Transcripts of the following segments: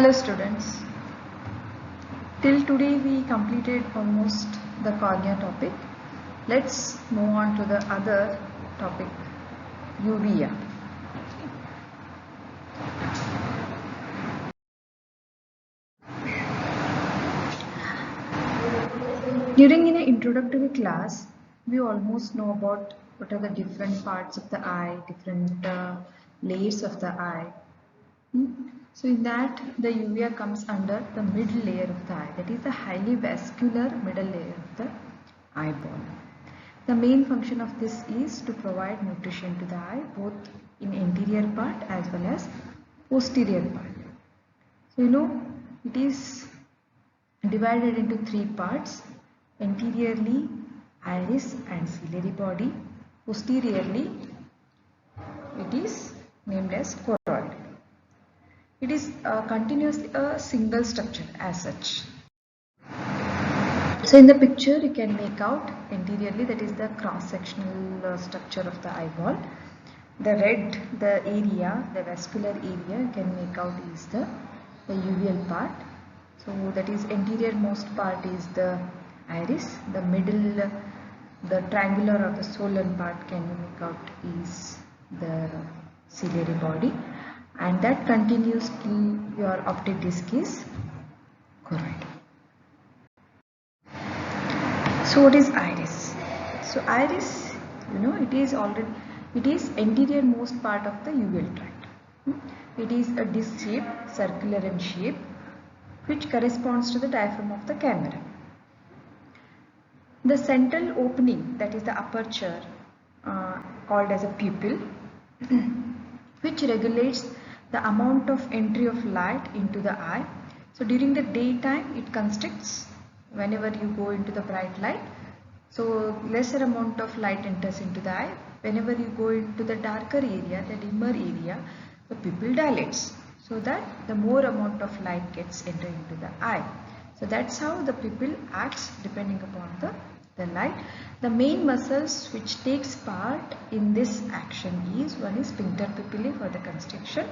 Hello students, till today we completed almost the cornea topic. Let's move on to the other topic, uvea. During an introductory class, we almost know about what are the different parts of the eye, different layers of the eye. So in that, the uvea comes under the middle layer of the eye, that is the highly vascular middle layer of the eyeball. The main function of this is to provide nutrition to the eye, both in anterior part as well as posterior part. So it is divided into three parts: anteriorly iris and ciliary body, posteriorly it is named as choroid. It is continuously a single structure as such. So in the picture you can make out anteriorly, that is the cross-sectional structure of the eyeball. The red, the area, the vascular area you can make out is the uveal part. So that is anterior most part is the iris, the middle, the triangular or the swollen part can you make out is the ciliary body, and that continues till your optic disc is choroid. So what is iris? So iris, it is anterior most part of the uveal tract. It is a disc shape, circular in shape, which corresponds to the diaphragm of the camera. The central opening, that is the aperture, called as a pupil, which regulates the amount of entry of light into the eye. So during the daytime it constricts whenever you go into the bright light. So lesser amount of light enters into the eye. Whenever you go into the darker area, the dimmer area, the pupil dilates, so that the more amount of light gets entered into the eye. So that's how the pupil acts depending upon the light. The main muscles which takes part in this action is, one is sphincter pupillae for the constriction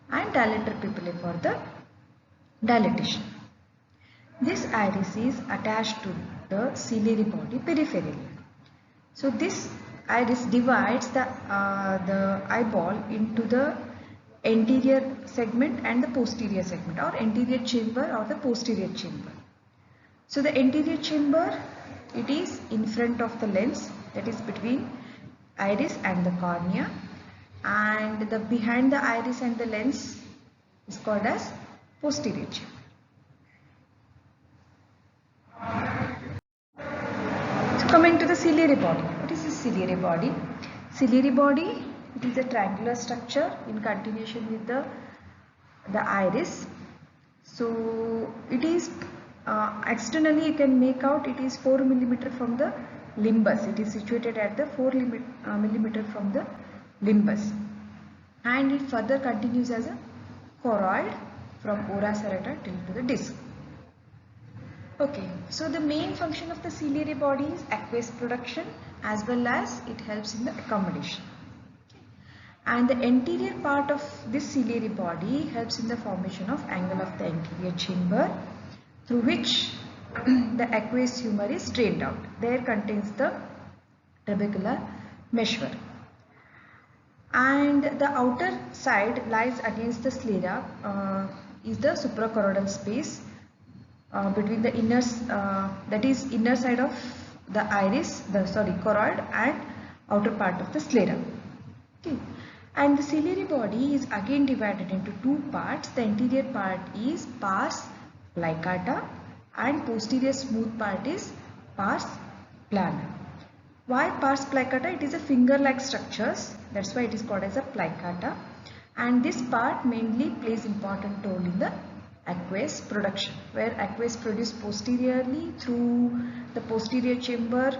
and dilator pupillae for the dilatation. This iris is attached to the ciliary body peripherally. So this iris divides the eyeball into the anterior segment and the posterior segment, or anterior chamber or the posterior chamber. So the anterior chamber, it is in front of the lens, that is between iris and the cornea, and the behind the iris and the lens is called as posterior chamber. So coming to the ciliary body. What is the ciliary body? Ciliary body, it is a triangular structure in continuation with the iris. So it is externally you can make out it is 4 mm from the limbus. It is situated at the 4 mm from the limbus, and it further continues as a choroid from ora serrata till to the disc. Okay, so the main function of the ciliary body is aqueous production as well as it helps in the accommodation. And the anterior part of this ciliary body helps in the formation of angle of the anterior chamber, through which the aqueous humor is drained out. There contains the trabecular meshwork. And the outer side lies against the sclera, is the suprachoroidal space between the inner, that is inner side of the iris, choroid, and outer part of the sclera. Okay. And the ciliary body is again divided into two parts. The anterior part is pars plicata and posterior smooth part is pars plana. Why pars plicata? It is a finger-like structures. That's why it is called as a plicata. And this part mainly plays important role in the aqueous production, where aqueous produced posteriorly through the posterior chamber.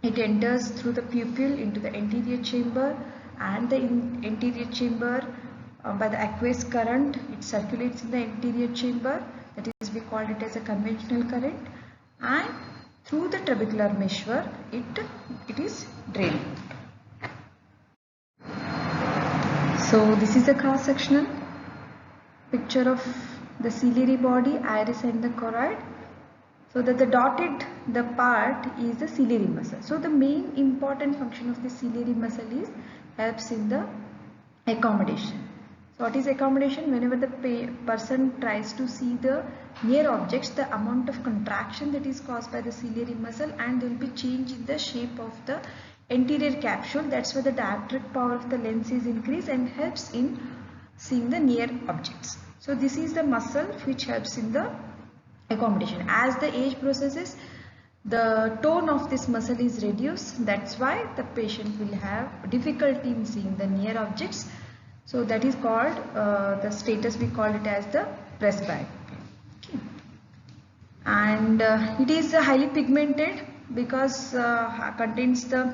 It enters through the pupil into the anterior chamber, and the anterior chamber by the aqueous current it circulates in the anterior chamber, that is we call it as a conventional current, and through the trabecular meshwork it is drained. So this is a cross-sectional picture of the ciliary body, iris and the choroid. So that the dotted the part is the ciliary muscle. So the main important function of the ciliary muscle is helps in the accommodation. So what is accommodation? Whenever the person tries to see the near objects, the amount of contraction that is caused by the ciliary muscle, and there will be change in the shape of the anterior capsule. That's why the dioptric power of the lens is increased and helps in seeing the near objects. So this is the muscle which helps in the accommodation. As the age processes, the tone of this muscle is reduced. That's why the patient will have difficulty in seeing the near objects. So that is called the status, we call it as the presbyopia. Okay. And it is highly pigmented because contains the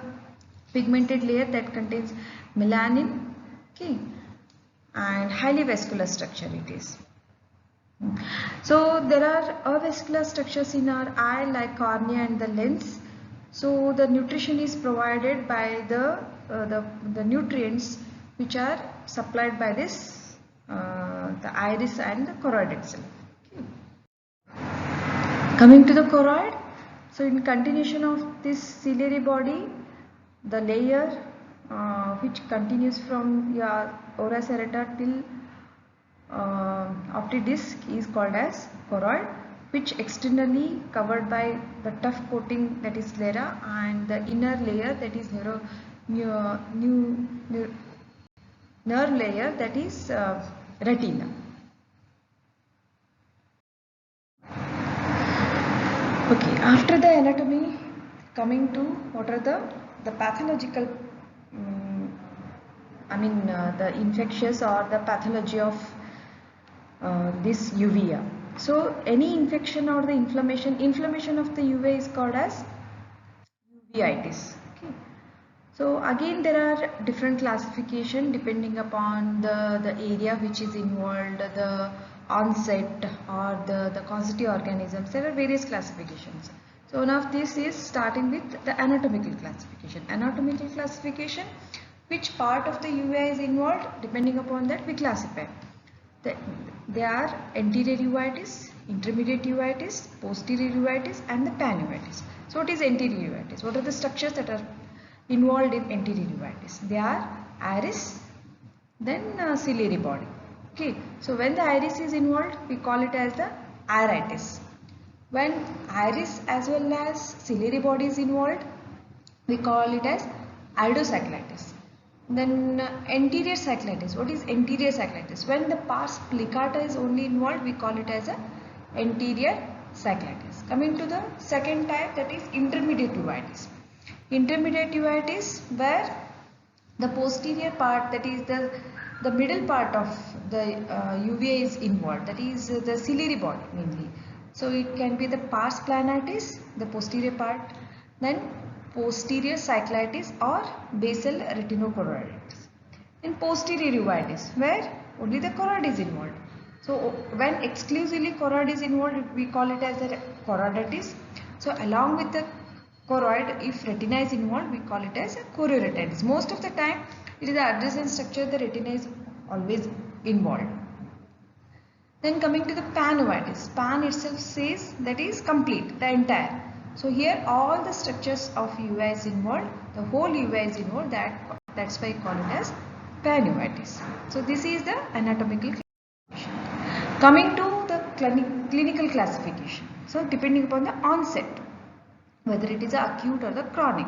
pigmented layer that contains melanin. Okay. And highly vascular structure it is. So there are avascular structures in our eye like cornea and the lens. So the nutrition is provided by the nutrients which are supplied by this the iris and the choroid itself. Okay. Coming to the choroid, so in continuation of this ciliary body, the layer which continues from your ora serrata till optic disc is called as choroid, which externally covered by the tough coating that is sclera, and the inner layer that is nerve layer that is retina. Okay, after the anatomy, coming to what are the pathological the infectious or the pathology of this uvea. So any infection or the inflammation of the uvea is called as uveitis. Okay. So again there are different classification depending upon the area which is involved, the onset or the causative organisms. There are various classifications. So one of this is starting with the anatomical classification. Anatomical classification, which part of the uvea is involved, depending upon that we classify. They are anterior uveitis, intermediate uveitis, posterior uveitis and the panuveitis. So what is anterior uveitis? What are the structures that are involved in anterior uveitis? They are iris, then ciliary body. Okay. So when the iris is involved, we call it as the iritis. When iris as well as ciliary body is involved, we call it as iridocyclitis. Then anterior cyclitis. What is anterior cyclitis? When the pars plicata is only involved, we call it as a anterior cyclitis. Coming to the second type, that is intermediate uveitis. Intermediate uveitis, where the posterior part, that is the middle part of the uvea is involved, that is the ciliary body mainly. So it can be the pars planitis, the posterior part, then posterior cyclitis or basal retinochoroiditis. In posterior uveitis, where only the choroid is involved. So when exclusively choroid is involved, we call it as the choroiditis. So along with the choroid, if retina is involved, we call it as a chorioretinitis. Most of the time, it is the adjacent structure, the retina is always involved. Then coming to the panuveitis. Pan itself says that is complete, the entire. So here all the structures of uvea is involved, the whole uvea is involved, that's why I call it as panuveitis. So this is the anatomical classification. Coming to the clinical classification. So depending upon the onset, whether it is acute or the chronic.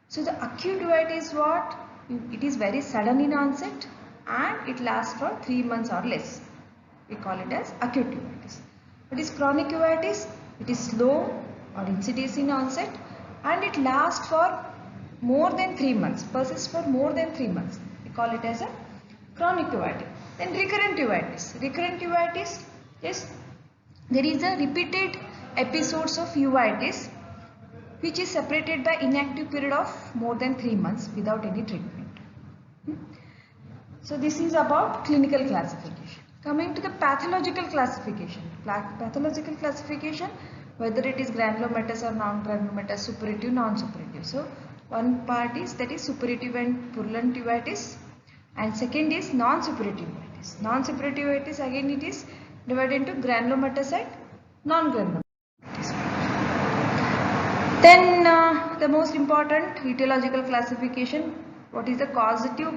So the acute uveitis is what? It is very sudden in onset and it lasts for 3 months or less. We call it as acute uveitis. What is chronic uveitis? It is slow or insidious in onset and it lasts for more than 3 months, persists for more than 3 months. We call it as a chronic uveitis. Then recurrent uveitis. Recurrent uveitis is there is a repeated episodes of uveitis which is separated by inactive period of more than 3 months without any treatment. So this is about clinical classification. Coming to the pathological classification. Pathological classification, whether it is granulomatous or non-granulomatous, suppurative, non-suppurative. So one part is that is suppurative and purulent uveitis, and second is non-suppurative uveitis. Non-suppurative uveitis, again it is divided into granulomatous and non-granulomatous. Then the most important etiological classification, what is the causative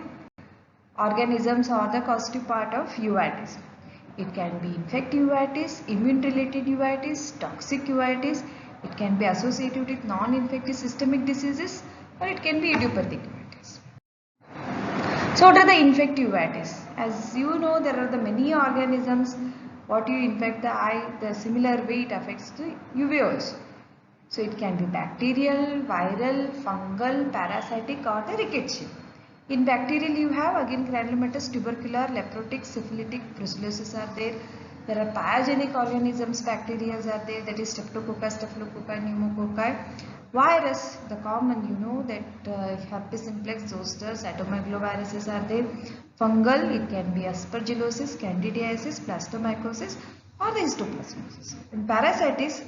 organisms or the causative part of uveitis. It can be infective uveitis, immune related uveitis, toxic uveitis. It can be associated with non-infective systemic diseases, or it can be idiopathic uveitis. So what are the infective uveitis? As you know, there are the many organisms what you infect the eye, the similar way it affects the uveoles. So it can be bacterial, viral, fungal, parasitic or the rickettsial. In bacterial you have again granulomatous, tubercular, leprotic, syphilitic, brucellosis are there. There are pyogenic organisms, bacteria are there, that is streptococcus, staphylococci, pneumococci. Virus, the common, you know that herpes simplex, zoster, cytomegaloviruses are there. Fungal, it can be aspergillosis, candidiasis, plastomycosis or the histoplasmosis. In parasites,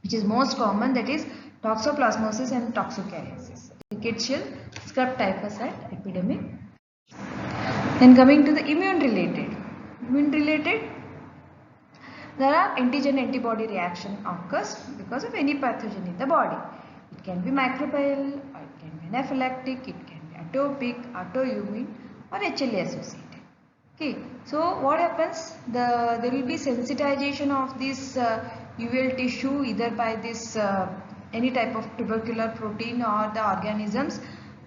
which is most common, that is toxoplasmosis and toxocariasis. Rickettsial, scrub typhus and epidemic. Then coming to the immune related. Immune related, there are antigen antibody reaction occurs because of any pathogen in the body. It can be microbial, or it can be anaphylactic, it can be atopic, autoimmune or HLA associated. Okay, so what happens? There will be sensitization of this uveal tissue either by this any type of tubercular protein or the organisms,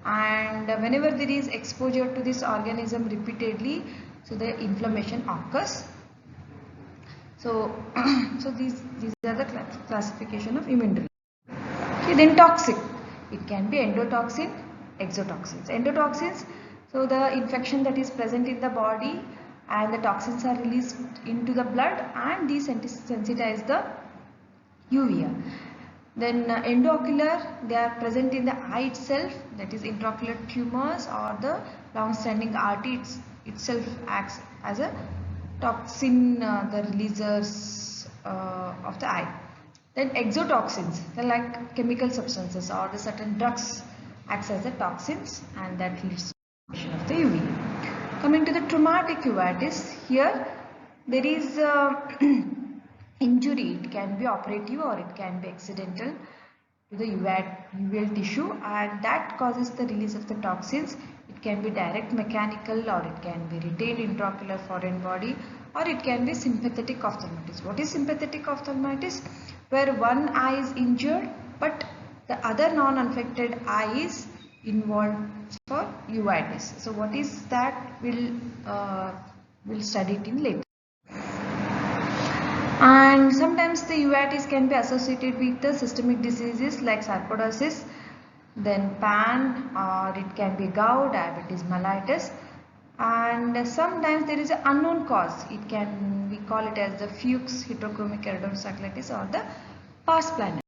and whenever there is exposure to this organism repeatedly, so the inflammation occurs. So, these are the classification of immune. Okay, then toxic. It can be endotoxin, exotoxins. Endotoxins, so the infection that is present in the body and the toxins are released into the blood and these sensitize the uvea. Then endoocular, they are present in the eye itself, that is intraocular tumors or the long-standing artery itself acts as a toxin, the releasers of the eye. Then exotoxins, they are like chemical substances or the certain drugs acts as the toxins and that leads to the formation of the uvea. Coming to the traumatic uveitis, here there is injury. It can be operative or it can be accidental to the uveal tissue and that causes the release of the toxins. It can be direct mechanical or it can be retained intraocular foreign body or it can be sympathetic ophthalmitis. What is sympathetic ophthalmitis? Where one eye is injured but the other non-affected eye is involved for uveitis. So what is that? We'll study it in later. And sometimes the uveitis can be associated with the systemic diseases like sarcoidosis, then PAN, or it can be gout, diabetes mellitus, and sometimes there is an unknown cause. It can, we call it as the Fuchs heterochromic keratoconus or the pars plana.